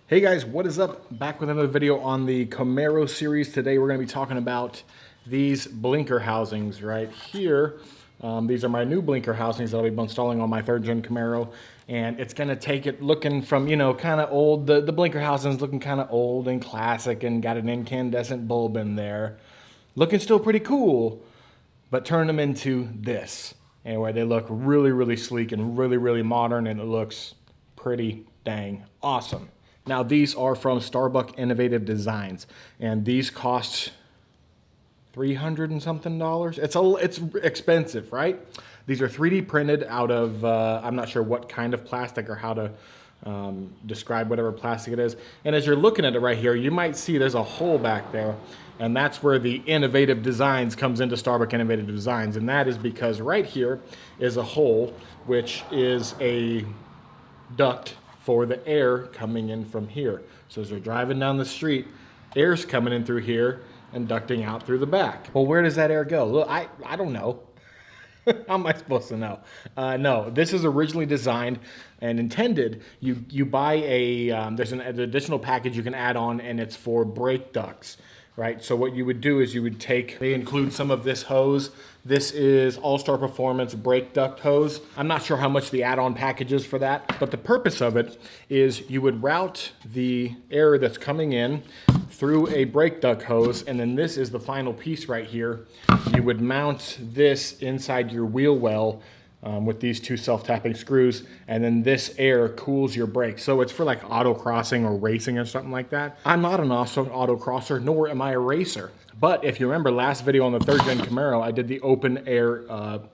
Hey guys, what is up? Back with another video on the Camaro series. Today we're going to be talking about these blinker housings right here. These are my new blinker housings that I'll be installing on my third gen Camaro. And it's going to take it looking from, kind of old. The blinker housings looking kind of old and classic and got an incandescent bulb in there. Looking still pretty cool, but turn them into this. Anyway, they look really, really sleek and really, really modern, and it looks pretty dang awesome. Now these are from Starbuck Innovative Designs, and these cost $300 and something. It's expensive, right? These are 3D printed out of I'm not sure what kind of plastic or how to describe whatever plastic it is. And as you're looking at it right here, you might see there's a hole back there, and that's where the Innovative Designs comes into Starbuck Innovative Designs, and that is because right here is a hole which is a duct for the air coming in from here. So as you're driving down the street, air's coming in through here and ducting out through the back. Well, where does that air go? Look, I don't know. How am I supposed to know? No, this is originally designed and intended. You buy there's an additional package you can add on, and it's for brake ducts. Right, so what you would do is they include some of this hose. This is All-Star Performance brake duct hose. I'm not sure how much the add-on package is for that, but the purpose of it is you would route the air that's coming in through a brake duct hose, and then this is the final piece right here. You would mount this inside your wheel well with these two self-tapping screws, and then this air cools your brakes. So it's for like autocrossing or racing or something like that. I'm not an autocrosser, nor am I a racer. But if you remember last video on the third gen Camaro, I did the open air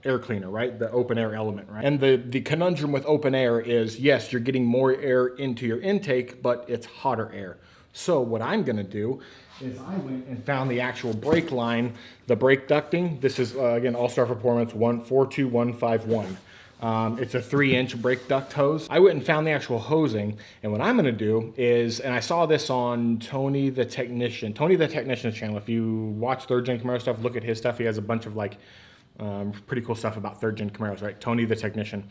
air cleaner, right? The open air element, right? And the conundrum with open air is, yes, you're getting more air into your intake, but it's hotter air. So what I'm gonna do is I went and found the actual brake line, the brake ducting. This is, again, All-Star Performance 42151. It's a 3-inch brake duct hose. I went and found the actual hosing, and what I'm gonna do is, and I saw this on Tony the Technician's channel. If you watch third gen Camaro stuff, look at his stuff. He has a bunch of like pretty cool stuff about third gen Camaros, right? Tony the Technician.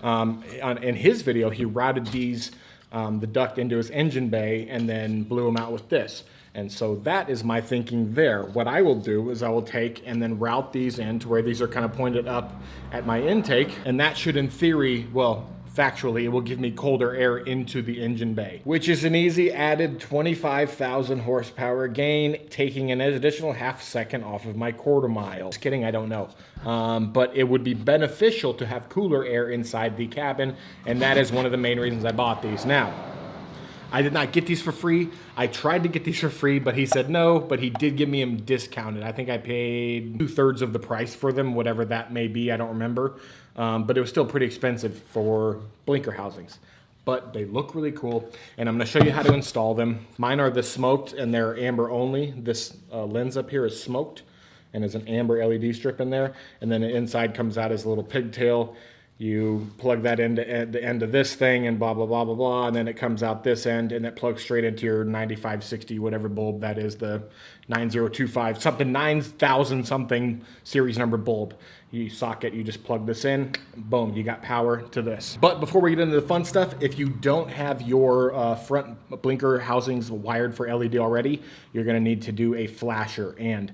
In his video, he routed these, the duct into his engine bay and then blew them out with this. And so that is my thinking there. What I will do is I will take and then route these in to where these are kind of pointed up at my intake. And that should, in theory, well, factually, it will give me colder air into the engine bay, which is an easy added 25,000 horsepower gain, taking an additional half second off of my quarter mile. Just kidding, I don't know. But it would be beneficial to have cooler air inside the cabin, and that is one of the main reasons I bought these. Now, I did not get these for free. I tried to get these for free, but he said no, but he did give me them discounted. I think I paid 2/3 of the price for them, whatever that may be, I don't remember. But it was still pretty expensive for blinker housings. But they look really cool, and I'm gonna show you how to install them. Mine are the smoked, and they're amber only. This lens up here is smoked, and there's an amber LED strip in there, and then the inside comes out as a little pigtail. You plug that into the end of this thing and blah, blah, blah, blah, blah, and then it comes out this end and it plugs straight into your 9560, whatever bulb that is, the 9025, something, 9000 something series number bulb. You socket, you just plug this in, boom, you got power to this. But before we get into the fun stuff, if you don't have your front blinker housings wired for LED already, you're gonna need to do a flasher. And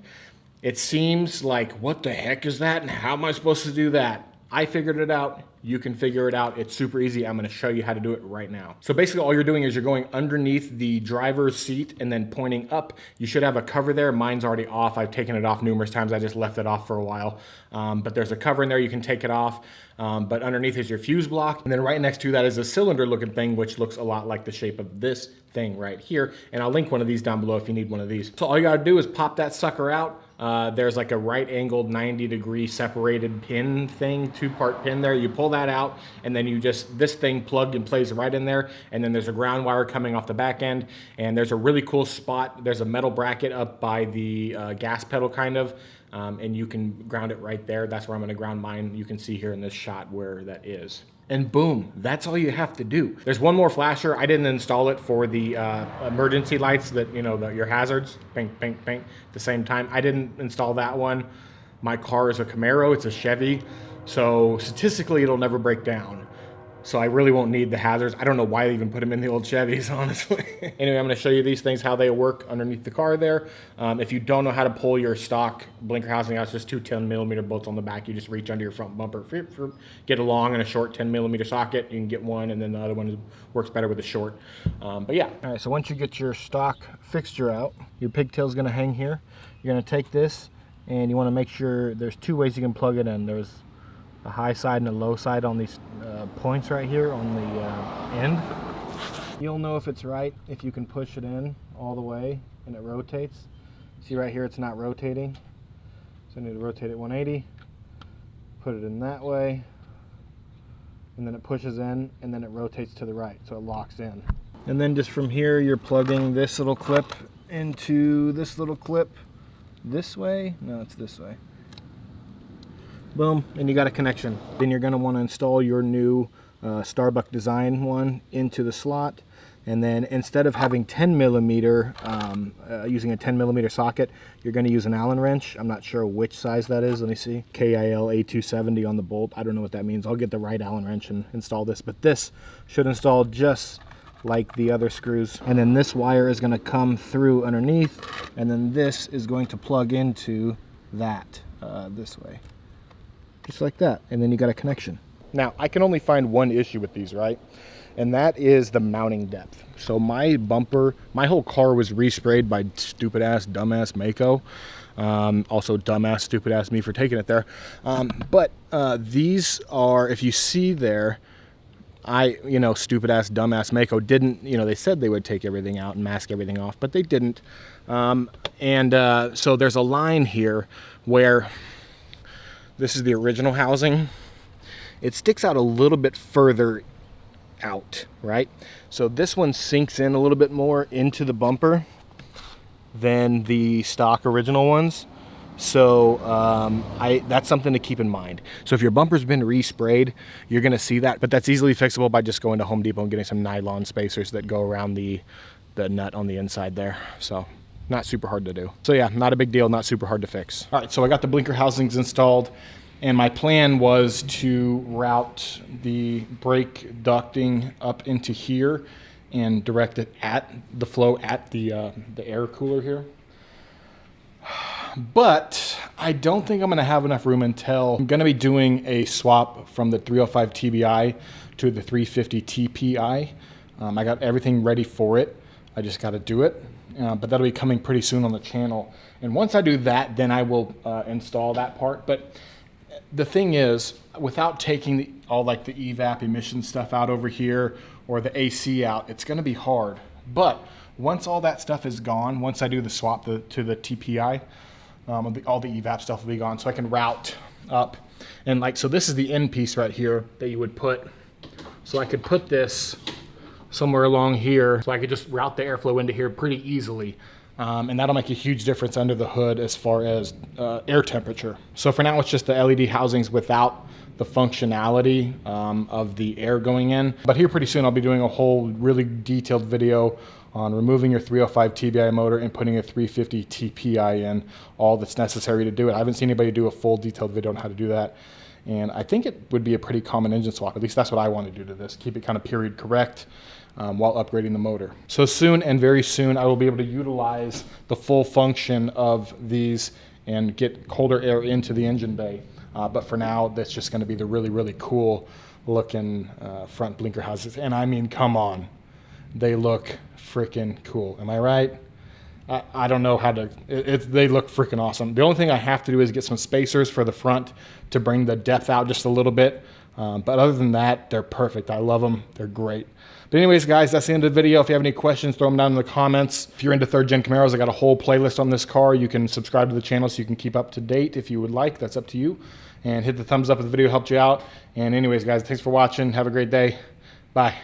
it seems like, what the heck is that? And how am I supposed to do that? I figured it out. You can figure it out. It's super easy. I'm going to show you how to do it right now. So basically all you're doing is you're going underneath the driver's seat and then pointing up. You should have a cover there. Mine's already off. I've taken it off numerous times. I just left it off for a while. But there's a cover in there. You can take it off. But underneath is your fuse block. And then right next to that is a cylinder looking thing, which looks a lot like the shape of this thing right here. And I'll link one of these down below if you need one of these. So all you got to do is pop that sucker out. There's like a right angled 90-degree separated pin thing, 2-part pin there. You pull that out, and then this thing plugged and plays right in there. And then there's a ground wire coming off the back end, and there's a really cool spot. There's a metal bracket up by the gas pedal kind of, and you can ground it right there. That's where I'm gonna ground mine. You can see here in this shot where that is. And boom, that's all you have to do. There's one more flasher. I didn't install it for the emergency lights that, your hazards, bang, bang, bang, at the same time. I didn't install that one. My car is a Camaro, it's a Chevy. So statistically, it'll never break down. So I really won't need the hazards. I don't know why they even put them in the old Chevys, honestly. Anyway, I'm gonna show you these things, how they work underneath the car there. If you don't know how to pull your stock blinker housing out, it's just two 10mm bolts on the back. You just reach under your front bumper, get along in a short 10mm socket. You can get one, and then the other one works better with a short. But yeah. All right, so once you get your stock fixture out, your pigtail's gonna hang here. You're gonna take this, and you wanna make sure there's two ways you can plug it in. There's a high side and a low side on these points right here on the end. You'll know if it's right if you can push it in all the way and it rotates. See right here, it's not rotating. So I need to rotate it 180, put it in that way, and then it pushes in, and then it rotates to the right, so it locks in. And then just from here, you're plugging this little clip into this little clip this way. No, it's this way. Boom, and you got a connection. Then you're gonna wanna install your new Starbuck design one into the slot. And then instead of having 10mm, using a 10mm socket, you're gonna use an Allen wrench. I'm not sure which size that is. Let me see. KIL A270 on the bolt. I don't know what that means. I'll get the right Allen wrench and install this. But this should install just like the other screws. And then this wire is gonna come through underneath. And then this is going to plug into that this way. Just like that, and then you got a connection. Now, I can only find one issue with these, right? And that is the mounting depth. So my bumper, my whole car was resprayed by stupid ass, dumbass Mako. Also dumbass, stupid ass me for taking it there. But these are, if you see there, stupid ass, dumbass Mako didn't, they said they would take everything out and mask everything off, but they didn't. So there's a line here where this is the original housing. It sticks out a little bit further out, right? So this one sinks in a little bit more into the bumper than the stock original ones. So that's something to keep in mind. So if your bumper's been resprayed, you're gonna see that, but that's easily fixable by just going to Home Depot and getting some nylon spacers that go around the nut on the inside there. So not super hard to do. So yeah, not a big deal, not super hard to fix. All right, so I got the blinker housings installed, and my plan was to route the brake ducting up into here and direct it at the flow at the air cooler here. But I don't think I'm gonna have enough room until I'm gonna be doing a swap from the 305 TBI to the 350 TPI. I got everything ready for it. I just gotta do it. But that'll be coming pretty soon on the channel. And once I do that, then I will install that part. But the thing is, without taking all like the evap emission stuff out over here or the AC out, it's gonna be hard. But once all that stuff is gone, once I do the swap to the TPI, all the evap stuff will be gone, so I can route up. And so this is the end piece right here that you would put. So I could put this somewhere along here, so I could just route the airflow into here pretty easily. And that'll make a huge difference under the hood as far as air temperature. So for now, it's just the LED housings without the functionality of the air going in. But here pretty soon, I'll be doing a whole really detailed video on removing your 305 TBI motor and putting a 350 TPI in, all that's necessary to do it. I haven't seen anybody do a full detailed video on how to do that. And I think it would be a pretty common engine swap. At least that's what I want to do to this. Keep it kind of period correct while upgrading the motor. So soon, and very soon, I will be able to utilize the full function of these and get colder air into the engine bay. But for now, that's just going to be the really, really cool looking front blinker houses. And I mean, come on. They look freaking cool. Am I right? I don't know how to, they look freaking awesome. The only thing I have to do is get some spacers for the front to bring the depth out just a little bit. But other than that, they're perfect. I love them. They're great. But anyways, guys, that's the end of the video. If you have any questions, throw them down in the comments. If you're into third gen Camaros, I got a whole playlist on this car. You can subscribe to the channel so you can keep up to date if you would like. That's up to you. And hit the thumbs up if the video helped you out. And anyways, guys, thanks for watching. Have a great day. Bye.